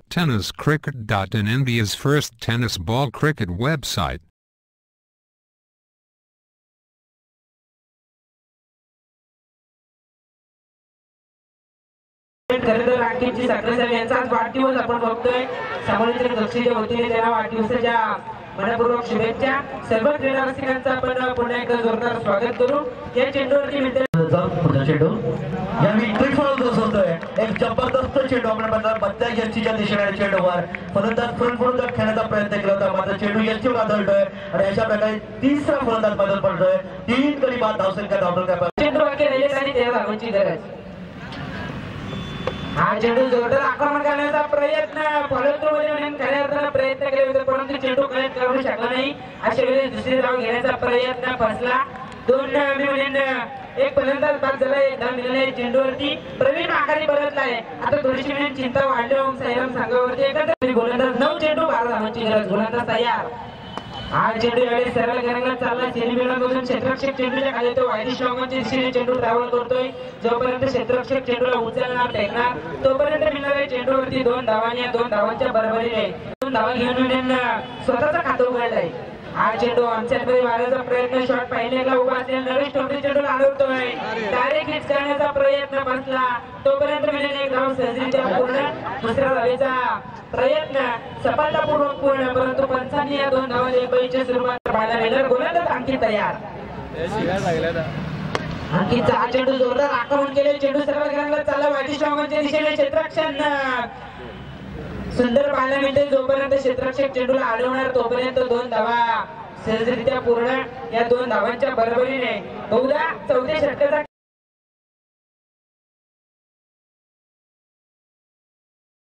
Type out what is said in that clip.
TennisCricket.in, India's first tennis ball cricket website. Rakeshji साखरेसाहेब यांचा वाढदिवस आपण बघतोय. सामाजिक दक्षिणेच्या वतीने त्यांना वाढदिवसाच्या मनपूर्वक शुभेच्छा. सर्व क्रीडा रसिकांचं आपण पुन्हा एकदा जोरदार स्वागत करू. या चेंडूवरती मिळते पुढचा चेंडू यावेळी त्रिफळ होतोय. एक जबरदस्त चेंडू आपण बदल्या यष्टीच्या दिशेने चेंडूवर फलंदाज फलंदाज खेळण्याचा प्रयत्न केला होता, मात्र चेंडू यष्टीवर आदळतोय आणि अशा प्रकारे तिसरा फलंदाज बदल पडतोय. 3 गडी बाद धावसंख्या धावतो. चेंडू बाकी राहिले आणि 13 धावांची गरज. हा चेंडू जोरदार आक्रमण करण्याचा प्रयत्न फलंदाजाने खऱ्या अर्थाने प्रयत्न केले होते, परंतु चेंडू कनेक्ट करू शकला नाही. अशा वेळी दुसरी धाव घेण्याचा प्रयत्न फसला. 2 एक फलंदाज बाद झाला. एक धाव मिळाली चेंडूवरती. प्रवीण आघाडी बदललाय. आता थोडीशी मिनिट चिंता वाढली साईराम संघावरती. एकंदरीत गोलंदाज 9 चेंडू 12 धावांची गरज. गोलंदाज तयार. हा चेंडू यावेळी सरळ गरंगात चालला. सेमीफायनलमधून क्षेत्ररक्षक चेंडूच्या खाली तो वायदी स्ट्रॉंगच्या दिशेने चेंडू ट्रॅव्हल करतोय. जोपर्यंत क्षेत्ररक्षक चेंडूला उचलणार फेकणार तोपर्यंत मिळणाऱ्या चेंडूवरती 2 धावांनी 2 धावांच्या बरोबरीने 2 धावा घेऊन स्वतःचा खातं उघडलंय. हा चेंडू आमच्याकडे मारण्याचा प्रयत्न. शॉट पाहिलेला उभा असलेला नरेश टोपे चेंडूला अडवतोय. डायरेक्ट हिट करण्याचा प्रयत्न फसला. तोपर्यंत मिळालेली एक धाव सहजरित्या पूर्ण. दुसऱ्या धावेचा प्रयत्न सफलतापूर्वक पूर्ण, परंतु पंचांनी या 2 धावा 1 बळीच्या स्वरूपात पाहायला मिळालं. गोलंदाज अंकित तयार. अंकितचा हा चेंडू जोरदार आक्रमण केले. चेंडू सर्व गरंगात चालला. वायदी स्ट्रॉंगच्या दिशेने क्षेत्ररक्षण सुंदर पाहायला मिळते. जोपर्यंत क्षेत्ररक्षक चेंडूला अडवणार तोपर्यंत 2 धावा सहजरित्या पूर्ण. या 2 धावांच्या बरोबरीने बहुधा 4थ्या षटकाचा